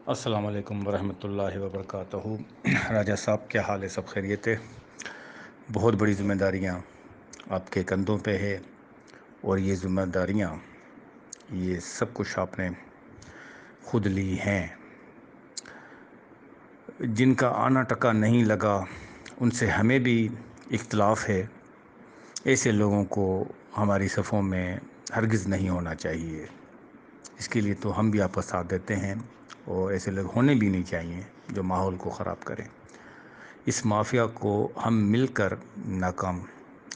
السلام علیکم ورحمۃ اللہ وبرکاتہ۔ راجہ صاحب، کیا حال ہے؟ سب خیریت ہے؟ بہت بڑی ذمہ داریاں آپ کے کندھوں پہ ہے، اور یہ ذمہ داریاں، یہ سب کچھ آپ نے خود لی ہیں۔ جن کا آنا ٹکا نہیں لگا ان سے ہمیں بھی اختلاف ہے۔ ایسے لوگوں کو ہماری صفوں میں ہرگز نہیں ہونا چاہیے۔ اس کے لیے تو ہم بھی آپ کا ساتھ دیتے ہیں، اور ایسے لوگ ہونے بھی نہیں چاہیے جو ماحول کو خراب کریں۔ اس مافیا کو ہم مل کر ناکام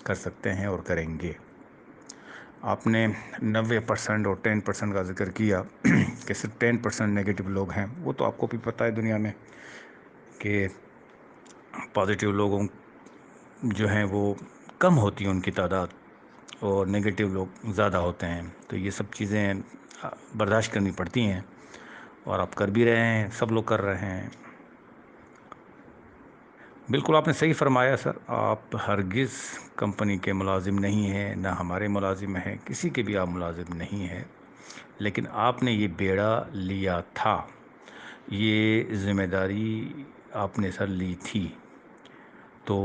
کر سکتے ہیں اور کریں گے۔ آپ نے 90% اور 10% کا ذکر کیا کہ صرف 10% نگیٹو لوگ ہیں۔ وہ تو آپ کو بھی پتہ ہے دنیا میں کہ پازیٹیو لوگوں جو ہیں وہ کم ہوتی ہیں ان کی تعداد، اور نگیٹو لوگ زیادہ ہوتے ہیں۔ تو یہ سب چیزیں برداشت کرنی پڑتی ہیں، اور آپ کر بھی رہے ہیں، سب لوگ کر رہے ہیں۔ بالکل آپ نے صحیح فرمایا سر، آپ ہرگز کمپنی کے ملازم نہیں ہیں، نہ ہمارے ملازم ہیں، کسی کے بھی آپ ملازم نہیں ہیں، لیکن آپ نے یہ بیڑا لیا تھا، یہ ذمہ داری آپ نے سر لی تھی، تو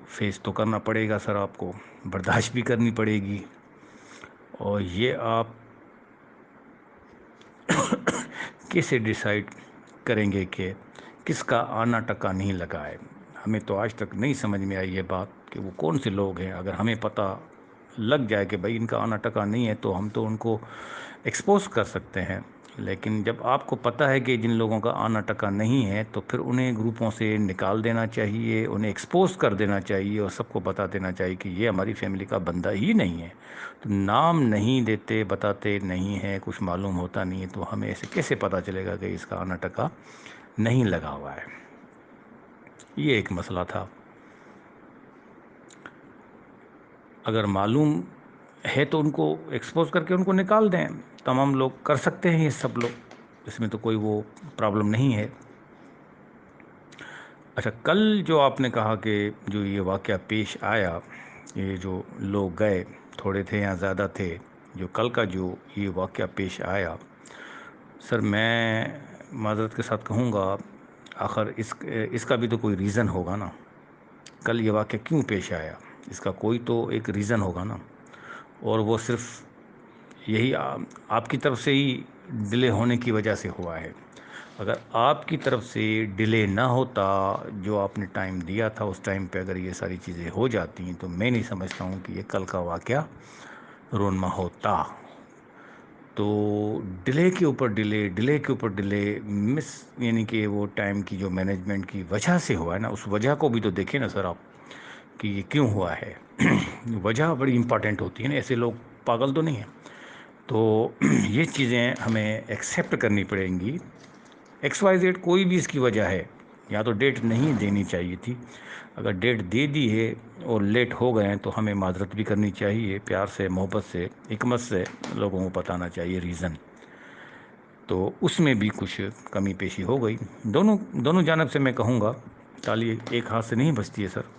فیس تو کرنا پڑے گا سر، آپ کو برداشت بھی کرنی پڑے گی۔ اور یہ آپ کیسے ڈیسائیڈ کریں گے کہ کس کا آنا ٹکا نہیں لگا ہے؟ ہمیں تو آج تک نہیں سمجھ میں آئی یہ بات کہ وہ کون سے لوگ ہیں۔ اگر ہمیں پتہ لگ جائے کہ بھائی ان کا آنا ٹکا نہیں ہے تو ہم تو ان کو ایکسپوز کر سکتے ہیں، لیکن جب آپ کو پتہ ہے کہ جن لوگوں کا آنا ٹکا نہیں ہے تو پھر انہیں گروپوں سے نکال دینا چاہیے، انہیں ایکسپوز کر دینا چاہیے، اور سب کو بتا دینا چاہیے کہ یہ ہماری فیملی کا بندہ ہی نہیں ہے۔ تو نام نہیں دیتے، بتاتے نہیں ہیں، کچھ معلوم ہوتا نہیں ہے، تو ہمیں ایسے کیسے پتہ چلے گا کہ اس کا آنا ٹکا نہیں لگا ہوا ہے؟ یہ ایک مسئلہ تھا۔ اگر معلوم ہے تو ان کو ایکسپوز کر کے ان کو نکال دیں۔ تمام لوگ کر سکتے ہیں، یہ سب لوگ، اس میں تو کوئی وہ پرابلم نہیں ہے۔ اچھا، کل جو آپ نے کہا کہ جو یہ واقعہ پیش آیا، یہ جو لوگ گئے، تھوڑے تھے یا زیادہ تھے، جو کل کا جو یہ واقعہ پیش آیا، سر میں معذرت کے ساتھ کہوں گا، آخر اس کا بھی تو کوئی ریزن ہوگا نا۔ کل یہ واقعہ کیوں پیش آیا، اس کا کوئی تو ایک ریزن ہوگا نا، اور وہ صرف یہی آپ کی طرف سے ہی ڈیلے ہونے کی وجہ سے ہوا ہے۔ اگر آپ کی طرف سے ڈیلے نہ ہوتا، جو آپ نے ٹائم دیا تھا اس ٹائم پہ اگر یہ ساری چیزیں ہو جاتی ہیں، تو میں نہیں سمجھتا ہوں کہ یہ کل کا واقعہ رونما ہوتا۔ تو ڈیلے کے اوپر ڈیلے، ڈیلے کے اوپر ڈیلے، یعنی کہ وہ ٹائم کی جو مینجمنٹ کی وجہ سے ہوا ہے نا، اس وجہ کو بھی تو دیکھیں نا سر آپ کہ یہ کیوں ہوا ہے۔ وجہ بڑی امپورٹنٹ ہوتی ہے نا، ایسے لوگ پاگل تو نہیں ہیں۔ تو یہ چیزیں ہمیں ایکسیپٹ کرنی پڑیں گی۔ ایکس وائی زیڈ کوئی بھی اس کی وجہ ہے، یا تو ڈیٹ نہیں دینی چاہیے تھی، اگر ڈیٹ دے دی ہے اور لیٹ ہو گئے ہیں تو ہمیں معذرت بھی کرنی چاہیے، پیار سے، محبت سے، حکمت سے لوگوں کو بتانا چاہیے ریزن۔ تو اس میں بھی کچھ کمی پیشی ہو گئی، دونوں جانب سے میں کہوں گا، تالی ایک ہاتھ سے نہیں بجتی ہے سر۔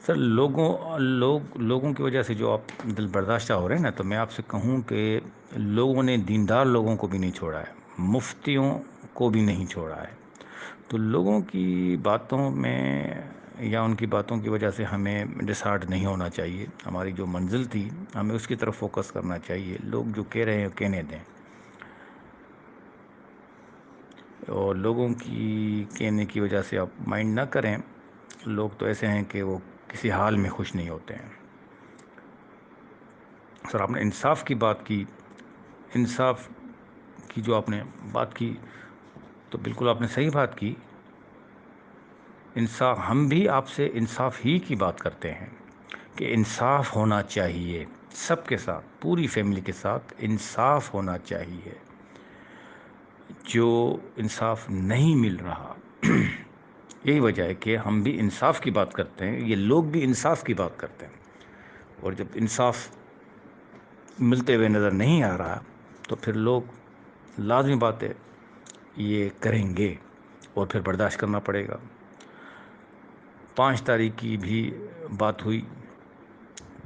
سر لوگوں کی وجہ سے جو آپ دل برداشتہ ہو رہے ہیں نا، تو میں آپ سے کہوں کہ لوگوں نے دیندار لوگوں کو بھی نہیں چھوڑا ہے، مفتیوں کو بھی نہیں چھوڑا ہے۔ تو لوگوں کی باتوں میں یا ان کی باتوں کی وجہ سے ہمیں ڈسہارٹ نہیں ہونا چاہیے۔ ہماری جو منزل تھی ہمیں اس کی طرف فوکس کرنا چاہیے۔ لوگ جو کہہ رہے ہیں کہنے دیں، اور لوگوں کی کہنے کی وجہ سے آپ مائنڈ نہ کریں۔ لوگ تو ایسے ہیں کہ وہ کسی حال میں خوش نہیں ہوتے ہیں۔ سر آپ نے انصاف کی بات کی، انصاف کی جو آپ نے بات کی تو بالکل آپ نے صحیح بات کی۔ انصاف، ہم بھی آپ سے انصاف ہی کی بات کرتے ہیں کہ انصاف ہونا چاہیے، سب کے ساتھ، پوری فیملی کے ساتھ انصاف ہونا چاہیے۔ جو انصاف نہیں مل رہا، یہی وجہ ہے کہ ہم بھی انصاف کی بات کرتے ہیں، یہ لوگ بھی انصاف کی بات کرتے ہیں، اور جب انصاف ملتے ہوئے نظر نہیں آ رہا تو پھر لوگ لازمی بات ہے یہ کریں گے، اور پھر برداشت کرنا پڑے گا۔ 5 تاریخ کی بھی بات ہوئی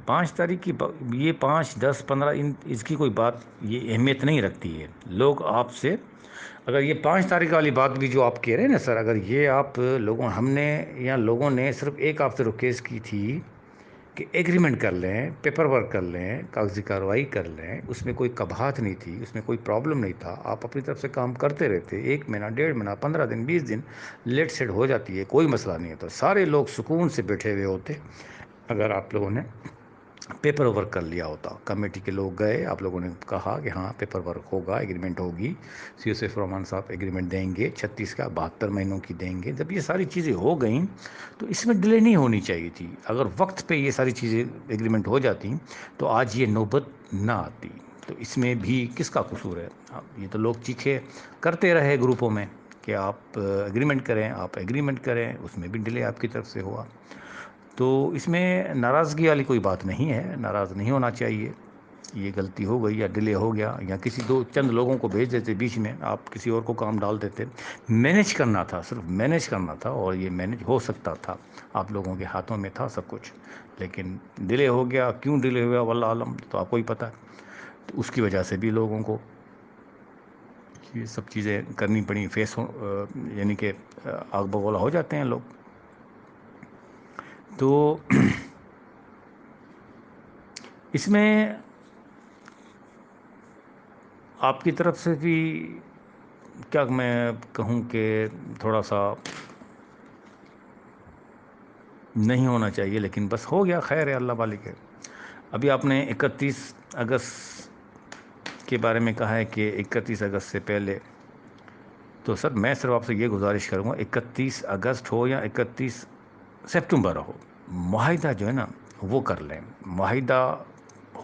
5 تاریخ کی یہ 5 10 15 اس کی کوئی بات یہ اہمیت نہیں رکھتی ہے. لوگ آپ سے اگر یہ 5 تاریخ والی بات بھی جو آپ کہہ رہے ہیں نا سر، اگر یہ آپ ہم نے یا لوگوں نے صرف ایک آپ سے ریکویسٹ کی تھی کہ ایگریمنٹ کر لیں، پیپر ورک کر لیں، کاغذی کارروائی کر لیں، اس میں کوئی قباحت نہیں تھی، اس میں کوئی پرابلم نہیں تھا، آپ اپنی طرف سے کام کرتے رہتے، 1 مہینہ 1.5 مہینہ 15 دن 20 دن لیٹ سیٹ ہو جاتی ہے، کوئی مسئلہ نہیں ہے، تو سارے لوگ سکون سے بیٹھے ہوئے ہوتے اگر آپ لوگوں نے پیپر ورک کر لیا ہوتا. کمیٹی کے لوگ گئے، آپ لوگوں نے کہا کہ ہاں پیپر ورک ہوگا، ایگریمنٹ ہوگی، سی او سیف رحمان صاحب ایگریمنٹ دیں گے 36 کا 72 مہینوں کی دیں گے. جب یہ ساری چیزیں ہو گئیں تو اس میں ڈیلے نہیں ہونی چاہیے تھی. اگر وقت پہ یہ ساری چیزیں ایگریمنٹ ہو جاتی تو آج یہ نوبت نہ آتی. تو اس میں بھی کس کا قصور ہے؟ یہ تو لوگ چیخے کرتے رہے گروپوں میں کہ آپ ایگریمنٹ کریں، آپ ایگریمنٹ کریں، اس میں بھی ڈیلے آپ کی طرف سے ہوا. تو اس میں ناراضگی والی کوئی بات نہیں ہے، ناراض نہیں ہونا چاہیے. یہ غلطی ہو گئی یا ڈیلے ہو گیا یا کسی چند لوگوں کو بھیج دیتے بیچ میں، آپ کسی اور کو کام ڈال دیتے. مینیج کرنا تھا، صرف مینیج کرنا تھا، اور یہ مینیج ہو سکتا تھا، آپ لوگوں کے ہاتھوں میں تھا سب کچھ. لیکن ڈیلے ہو گیا، کیوں ڈیلے ہو گیا واللہ عالم، تو آپ کو ہی پتہ. تو اس کی وجہ سے بھی لوگوں کو یہ سب چیزیں کرنی پڑیں، یعنی کہ آگ بگولا ہو جاتے ہیں لوگ. تو اس میں آپ کی طرف سے بھی کیا میں کہوں کہ تھوڑا سا نہیں ہونا چاہیے، لیکن بس ہو گیا، خیر ہے، اللہ بالک ہے. ابھی آپ نے 31 اگست کے بارے میں کہا ہے کہ 31 اگست سے پہلے، تو سر میں صرف آپ سے یہ گزارش کروں گا 31 اگست ہو یا 31 سپٹمبر ہو، معاہدہ جو ہے نا وہ کر لیں. معاہدہ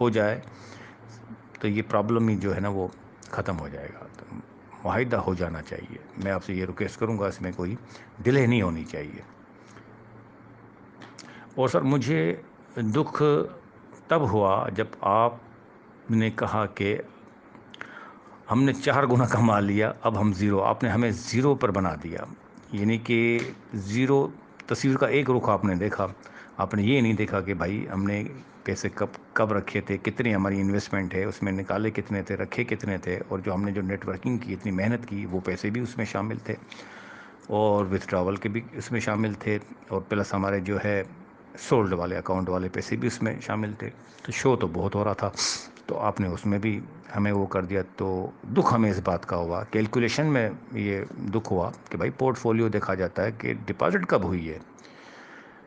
ہو جائے تو یہ پرابلم ہی جو ہے نا وہ ختم ہو جائے گا. تو معاہدہ ہو جانا چاہیے. میں آپ سے یہ ریکویسٹ کروں گا، اس میں کوئی ڈیلے نہیں ہونی چاہیے. اور سر مجھے دکھ تب ہوا جب آپ نے کہا کہ ہم نے 4 گنا کما لیا، اب ہم زیرو، آپ نے ہمیں زیرو پر بنا دیا. یعنی کہ زیرو تصویر کا ایک رخ آپ نے دیکھا، آپ نے یہ نہیں دیکھا کہ بھائی ہم نے پیسے کب رکھے تھے، کتنی ہماری انویسٹمنٹ ہے، اس میں نکالے کتنے تھے، رکھے کتنے تھے، اور جو ہم نے جو نیٹ ورکنگ کی، اتنی محنت کی، وہ پیسے بھی اس میں شامل تھے، اور وتھ ڈراول کے بھی اس میں شامل تھے، اور پلس ہمارے جو ہے سولڈ والے اکاؤنٹ والے پیسے بھی اس میں شامل تھے. تو شو تو بہت ہو رہا تھا، تو آپ نے اس میں بھی ہمیں وہ کر دیا. تو دکھ ہمیں اس بات کا ہوا، کیلکولیشن میں یہ دکھ ہوا کہ بھائی پورٹ فولیو دیکھا جاتا ہے کہ ڈپازٹ کب ہوئی ہے،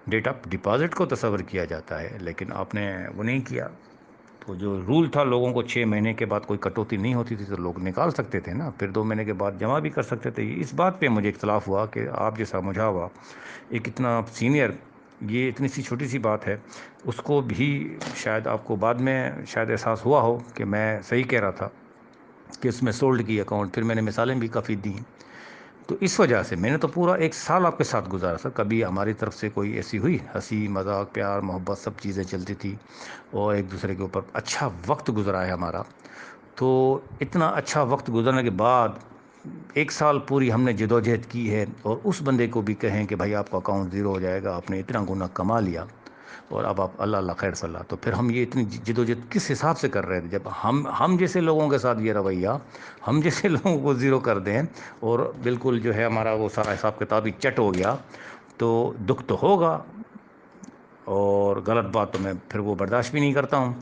ڈیٹ آف ڈپازٹ کو تصور کیا جاتا ہے، لیکن آپ نے وہ نہیں کیا. تو جو رول تھا لوگوں کو 6 مہینے کے بعد کوئی کٹوتی نہیں ہوتی تھی تو لوگ نکال سکتے تھے نا، پھر 2 مہینے کے بعد جمع بھی کر سکتے تھے. اس بات پہ مجھے اختلاف ہوا کہ آپ جیسا مجھا ہوا ایک اتنا سینئر، یہ اتنی سی چھوٹی سی بات ہے، اس کو بھی شاید آپ کو بعد میں شاید احساس ہوا ہو کہ میں صحیح کہہ رہا تھا کہ اس میں سولڈ کی اکاؤنٹ. پھر میں نے مثالیں بھی کافی دیں. تو اس وجہ سے میں نے تو پورا 1 سال آپ کے ساتھ گزارا سر. کبھی ہماری طرف سے کوئی ایسی ہوئی ہنسی مذاق پیار محبت سب چیزیں چلتی تھی، اور ایک دوسرے کے اوپر اچھا وقت گزرا ہے ہمارا. تو اتنا اچھا وقت گزرنے کے بعد 1 سال پوری ہم نے جدوجہد کی ہے، اور اس بندے کو بھی کہیں کہ بھائی آپ کا اکاؤنٹ زیرو ہو جائے گا، آپ نے اتنا گنا کما لیا، اور اب آپ اللہ اللہ خیر صلی اللہ. تو پھر ہم یہ اتنی جدوجہد کس حساب سے کر رہے تھے جب ہم جیسے لوگوں کے ساتھ یہ رویہ، ہم جیسے لوگوں کو زیرو کر دیں، اور بالکل جو ہے ہمارا وہ سارا حساب کتاب ہی چٹ ہو گیا. تو دکھ تو ہوگا، اور غلط بات تو میں پھر وہ برداشت بھی نہیں کرتا ہوں.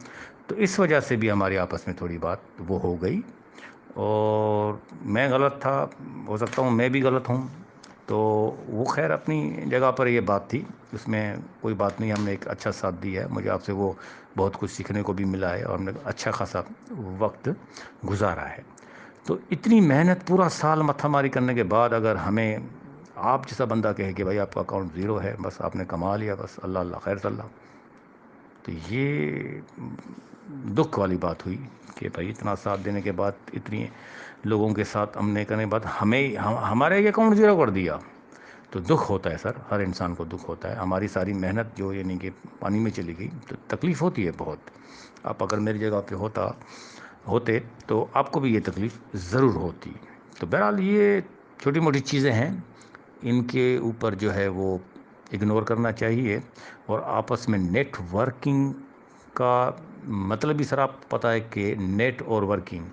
تو اس وجہ سے بھی ہماری آپس میں تھوڑی بات وہ ہو گئی، اور میں غلط تھا، ہو سکتا ہوں میں بھی غلط ہوں. تو وہ خیر اپنی جگہ پر یہ بات تھی، اس میں کوئی بات نہیں. ہم نے ایک اچھا ساتھ دیا ہے، مجھے آپ سے وہ بہت کچھ سیکھنے کو بھی ملا ہے، اور ہم نے اچھا خاصا وقت گزارا ہے. تو اتنی محنت پورا سال متھا ماری کرنے کے بعد اگر ہمیں آپ جیسا بندہ کہے کہ بھائی آپ کا اکاؤنٹ زیرو ہے، بس آپ نے کما لیا، بس اللہ اللہ خیر صلی اللہ. تو یہ دکھ والی بات ہوئی کہ بھائی اتنا ساتھ دینے کے بعد، اتنی لوگوں کے ساتھ ہم نے کرنے کے بعد ہمارے یہ اکاؤنٹ زیرو کر دیا. تو دکھ ہوتا ہے سر، ہر انسان کو دکھ ہوتا ہے. ہماری ساری محنت جو یعنی کہ پانی میں چلی گئی، تو تکلیف ہوتی ہے بہت. آپ اگر میری جگہ پہ ہوتے تو آپ کو بھی یہ تکلیف ضرور ہوتی. تو بہرحال یہ چھوٹی موٹی چیزیں ہیں، ان کے اوپر جو ہے وہ اگنور کرنا چاہیے، اور آپس میں نیٹ ورکنگ کا مطلب بھی سر آپ پتہ ہے کہ نیٹ اور ورکنگ،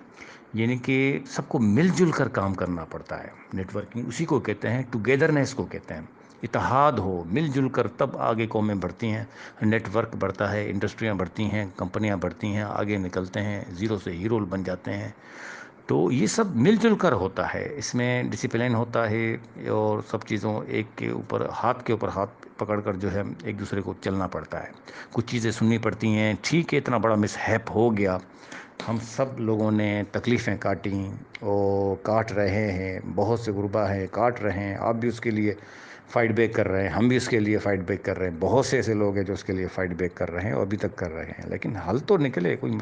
یعنی کہ سب کو مل جل کر کام کرنا پڑتا ہے۔ نیٹ ورکنگ اسی کو کہتے ہیں، ٹوگیدرنیس کو کہتے ہیں، اتحاد ہو، مل جل کر تب آگے قومیں بڑھتی ہیں، نیٹ ورک بڑھتا ہے، انڈسٹریاں بڑھتی ہیں، کمپنیاں بڑھتی ہیں، آگے نکلتے ہیں، زیرو سے ہیرو بن جاتے ہیں۔ تو یہ سب مل جل کر ہوتا ہے، اس میں ڈسپلن ہوتا ہے، اور سب چیزوں ایک کے اوپر ہاتھ پکڑ کر جو ہے ایک دوسرے کو چلنا پڑتا ہے، کچھ چیزیں سننی پڑتی ہیں۔ ٹھیک ہے اتنا بڑا مس ہیپ ہو گیا، ہم سب لوگوں نے تکلیفیں کاٹیں اور کاٹ رہے ہیں، بہت سے غربا ہیں کاٹ رہے ہیں، آپ بھی اس کے لیے فائٹ بیک کر رہے ہیں، ہم بھی اس کے لیے فائٹ بیک کر رہے ہیں، بہت سے ایسے لوگ ہیں جو اس کے لیے فائٹ بیک کر رہے ہیں اور ابھی تک کر رہے ہیں، لیکن حل تو نکلے، کوئی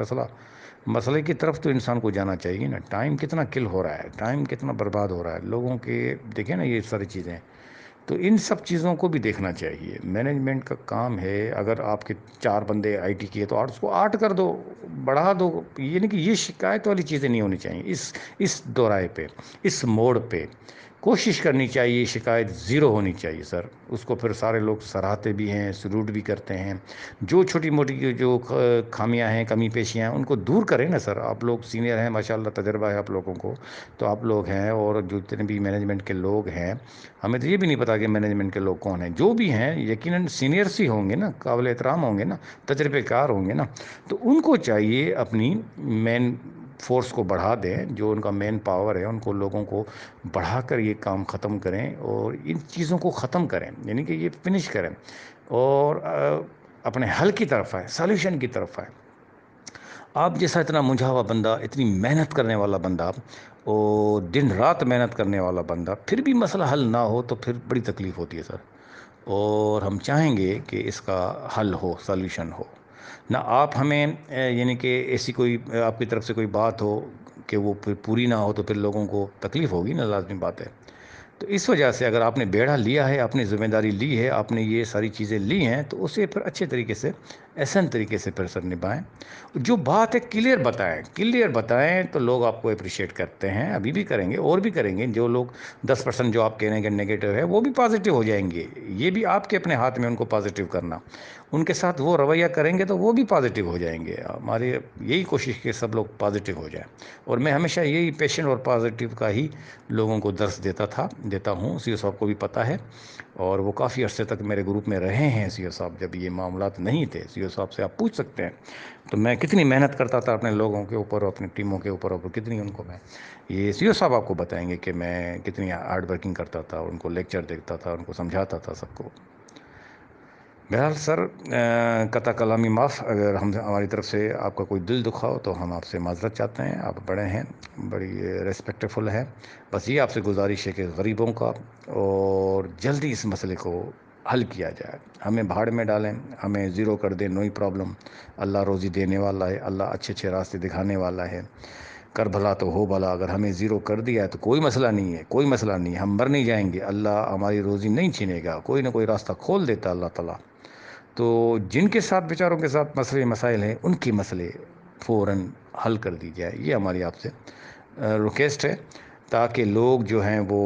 مسئلے کی طرف تو انسان کو جانا چاہیے نا۔ ٹائم کتنا کل ہو رہا ہے، ٹائم کتنا برباد ہو رہا ہے لوگوں کے، دیکھیں نا یہ ساری چیزیں، تو ان سب چیزوں کو بھی دیکھنا چاہیے۔ مینجمنٹ کا کام ہے، اگر آپ کے 4 بندے آئی ٹی کیے تو 8 اس کو 8 کر دو، بڑھا دو، یعنی کہ یہ شکایت والی چیزیں نہیں ہونی چاہیے۔ اس دورائے پہ، اس موڑ پہ کوشش کرنی چاہیے شکایت زیرو ہونی چاہیے سر۔ اس کو پھر سارے لوگ سراہتے بھی ہیں، سلوٹ بھی کرتے ہیں، جو چھوٹی موٹی جو خامیاں ہیں، کمی پیشیاں ہیں، ان کو دور کریں نا سر۔ آپ لوگ سینئر ہیں، ماشاءاللہ تجربہ ہے آپ لوگوں کو، تو آپ لوگ ہیں، اور جو جتنے بھی مینجمنٹ کے لوگ ہیں، ہمیں تو یہ بھی نہیں پتا کہ مینجمنٹ کے لوگ کون ہیں، جو بھی ہیں یقیناً سینئرس ہی ہوں گے نا، قابل احترام ہوں گے نا، تجربے کار ہوں گے نا، تو ان کو چاہیے اپنی مین فورس کو بڑھا دیں، جو ان کا مین پاور ہے ان کو، لوگوں کو بڑھا کر یہ کام ختم کریں اور ان چیزوں کو ختم کریں، یعنی کہ یہ فنش کریں اور اپنے حل کی طرف آئے، سالوشن کی طرف آئے۔ آپ جیسا اتنا منجھا ہوا بندہ، اتنی محنت کرنے والا بندہ اور دن رات محنت کرنے والا بندہ، پھر بھی مسئلہ حل نہ ہو تو پھر بڑی تکلیف ہوتی ہے سر، اور ہم چاہیں گے کہ اس کا حل ہو، سالوشن ہو نہ۔ آپ ہمیں یعنی کہ ایسی کوئی آپ کی طرف سے کوئی بات ہو کہ وہ پھر پوری نہ ہو تو پھر لوگوں کو تکلیف ہوگی نا، لازمی بات ہے۔ تو اس وجہ سے اگر آپ نے بیڑا لیا ہے، آپ نے ذمہ داری لی ہے، آپ نے یہ ساری چیزیں لی ہیں، تو اسے پھر اچھے طریقے سے، احسن طریقے سے پھر سر نبھائیں۔ جو بات ہے کلیئر بتائیں تو لوگ آپ کو اپریشیٹ کرتے ہیں، ابھی بھی کریں گے اور بھی کریں گے۔ جو لوگ 10% جو آپ کہہ رہے ہیں کہ نیگیٹو ہے، وہ بھی پازیٹیو ہو جائیں گے، یہ بھی آپ کے اپنے ہاتھ میں ان کو پازیٹیو کرنا، ان کے ساتھ وہ رویہ کریں گے تو وہ بھی پازیٹیو ہو جائیں گے۔ ہماری یہی کوشش کہ سب لوگ پازیٹیو ہو جائیں، اور میں ہمیشہ یہی پیشنٹ اور پازیٹیو کا ہی لوگوں کو درس دیتا ہوں۔ سی او صاحب کو بھی پتہ ہے، اور وہ کافی عرصے تک میرے گروپ میں رہے ہیں سی او صاحب، جب یہ معاملات نہیں تھے۔ سی او صاحب سے آپ پوچھ سکتے ہیں تو میں کتنی محنت کرتا تھا اپنے لوگوں کے اوپر اور اپنی ٹیموں کے اوپر، اور کتنی ان کو میں، یہ سی او صاحب آپ کو بتائیں گے کہ میں کتنی ہارڈ ورکنگ کرتا تھا، ان کو لیکچر دیتا تھا، ان کو سمجھاتا تھا سب کو۔ بہرحال سر، قطع کلامی معاف، اگر ہماری طرف سے آپ کا کوئی دل دکھا ہو تو ہم آپ سے معذرت چاہتے ہیں، آپ بڑے ہیں، بڑی ریسپیکٹفل ہیں، بس یہ آپ سے گزارش ہے کہ غریبوں کا اور جلدی اس مسئلے کو حل کیا جائے۔ ہمیں بھاڑ میں ڈالیں، ہمیں زیرو کر دیں، نوئی پرابلم، اللہ روزی دینے والا ہے، اللہ اچھے اچھے راستے دکھانے والا ہے، کر بھلا تو ہو بھلا۔ اگر ہمیں زیرو کر دیا ہے تو کوئی مسئلہ نہیں ہے، کوئی مسئلہ نہیں ہے، ہم مر نہیں جائیں گے، اللہ ہماری روزی نہیں چھینے گا، کوئی نہ کوئی راستہ کھول دیتا اللہ تعالیٰ۔ تو جن کے ساتھ بیچاروں کے ساتھ مسائل ہیں، ان کی مسئلے فوراً حل کر دی جائے، یہ ہماری آپ سے ریکویسٹ ہے، تاکہ لوگ جو ہیں وہ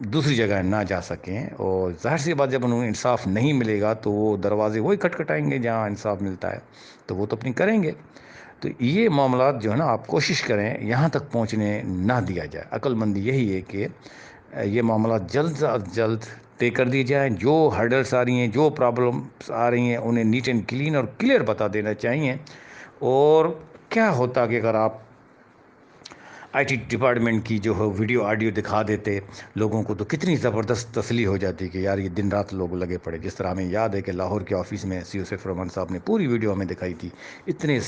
دوسری جگہ نہ جا سکیں۔ اور ظاہر سی بات، جب انہیں انصاف نہیں ملے گا تو وہ دروازے وہی کھٹکھٹائیں گے جہاں انصاف ملتا ہے، تو وہ تو اپنی کریں گے۔ تو یہ معاملات جو ہے نا، آپ کوشش کریں یہاں تک پہنچنے نہ دیا جائے۔ عقل مندی یہی ہے کہ یہ معاملات جلد از جلد طے کر دی جائیں، جو ہرڈلس آ رہی ہیں، جو پرابلمس آ رہی ہیں، انہیں نیٹ اینڈ کلین اور کلیئر بتا دینا چاہیے۔ اور کیا ہوتا کہ اگر آپ آئی ٹی ڈپارٹمنٹ کی جو ہے ویڈیو آڈیو دکھا دیتے لوگوں کو، تو کتنی زبردست تسلی ہو جاتی کہ یار یہ دن رات لوگ لگے پڑے۔ جس طرح ہمیں یاد ہے کہ لاہور کے آفس میں سی او سیف رحمان صاحب نے پوری ویڈیو ہمیں دکھائی تھی، اتنے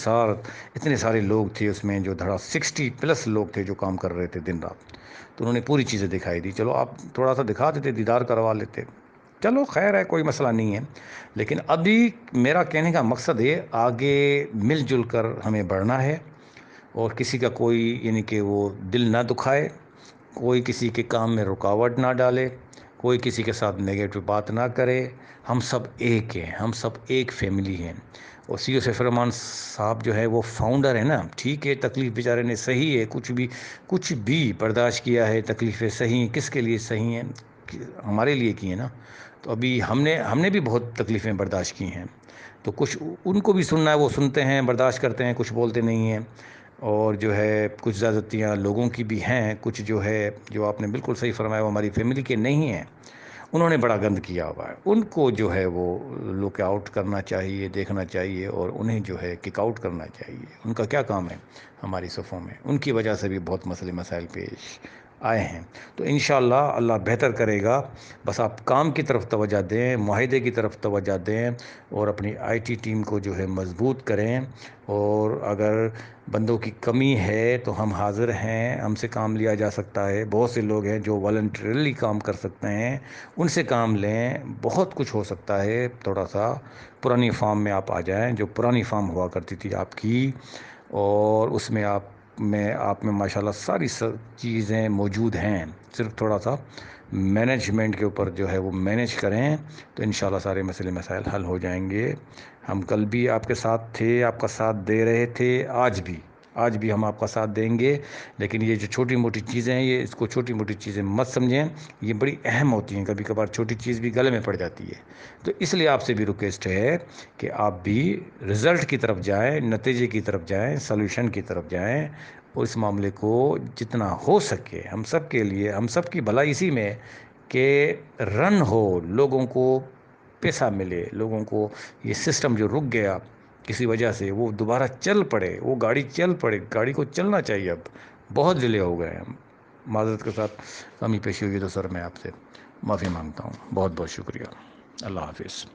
سارے لوگ تھے اس میں، جو 60+ لوگ تھے جو کام کر رہے تھے دن رات، تو انہوں نے پوری چیزیں دکھائی تھی۔ چلو آپ تھوڑا سا دکھا دیتے، دیدار کروا لیتے، چلو خیر ہے، کوئی مسئلہ نہیں ہے، لیکن ابھی میرا کہنے کا مقصد ہے آگے مل جل کر ہمیں بڑھنا ہے، اور کسی کا کوئی یعنی کہ وہ دل نہ دکھائے، کوئی کسی کے کام میں رکاوٹ نہ ڈالے، کوئی کسی کے ساتھ نیگیٹو بات نہ کرے۔ ہم سب ایک ہیں، ہم سب ایک فیملی ہیں۔ اور سی او سیف الرحمان صاحب جو ہے وہ فاؤنڈر ہے نا، ٹھیک ہے تکلیف بیچارے نے صحیح ہے، کچھ بھی برداشت کیا ہے، تکلیفیں صحیح ہیں، کس کے لیے صحیح ہیں؟ ہمارے لیے کی ہیں نا۔ تو ابھی ہم نے بھی بہت تکلیفیں برداشت کی ہیں، تو کچھ ان کو بھی سننا ہے، وہ سنتے ہیں، برداشت کرتے ہیں، کچھ بولتے نہیں ہیں، اور جو ہے کچھ زیادتیاں لوگوں کی بھی ہیں، کچھ جو ہے جو آپ نے بالکل صحیح فرمایا وہ ہماری فیملی کے نہیں ہیں، انہوں نے بڑا گند کیا ہوا ہے، ان کو جو ہے وہ لک آؤٹ کرنا چاہیے، دیکھنا چاہیے، اور انہیں جو ہے کک آؤٹ کرنا چاہیے۔ ان کا کیا کام ہے ہماری صفوں میں؟ ان کی وجہ سے بھی بہت مسئلے مسائل پیش آئے ہیں۔ تو انشاءاللہ اللہ بہتر کرے گا، بس آپ کام کی طرف توجہ دیں، معاہدے کی طرف توجہ دیں، اور اپنی آئی ٹی ٹیم کو جو ہے مضبوط کریں، اور اگر بندوں کی کمی ہے تو ہم حاضر ہیں، ہم سے کام لیا جا سکتا ہے، بہت سے لوگ ہیں جو والنٹریلی کام کر سکتے ہیں، ان سے کام لیں، بہت کچھ ہو سکتا ہے۔ تھوڑا سا پرانی فارم میں آپ آ جائیں، جو پرانی فارم ہوا کرتی تھی آپ کی، اور اس میں آپ میں ماشاءاللہ ساری چیزیں موجود ہیں، صرف تھوڑا سا مینجمنٹ کے اوپر جو ہے وہ مینج کریں تو انشاءاللہ سارے مسئلے مسائل حل ہو جائیں گے۔ ہم کل بھی آپ کے ساتھ تھے، آپ کا ساتھ دے رہے تھے، آج بھی ہم آپ کا ساتھ دیں گے، لیکن یہ جو چھوٹی موٹی چیزیں ہیں، یہ اس کو چھوٹی موٹی چیزیں مت سمجھیں، یہ بڑی اہم ہوتی ہیں، کبھی کبھار چھوٹی چیز بھی گلے میں پڑ جاتی ہے۔ تو اس لیے آپ سے بھی ریکویسٹ ہے کہ آپ بھی رزلٹ کی طرف جائیں، نتیجے کی طرف جائیں، سولوشن کی طرف جائیں، اور اس معاملے کو جتنا ہو سکے ہم سب کے لیے، ہم سب کی بھلائی اسی میں کہ رن ہو، لوگوں کو پیسہ ملے، لوگوں کو یہ سسٹم جو رک گیا کسی وجہ سے وہ دوبارہ چل پڑے، وہ گاڑی چل پڑے، گاڑی کو چلنا چاہیے۔ اب بہت ڈیلے ہو گئے ہیں، معذرت کے ساتھ کمی پیشی ہوئی تو سر میں آپ سے معافی مانگتا ہوں، بہت بہت شکریہ، اللہ حافظ۔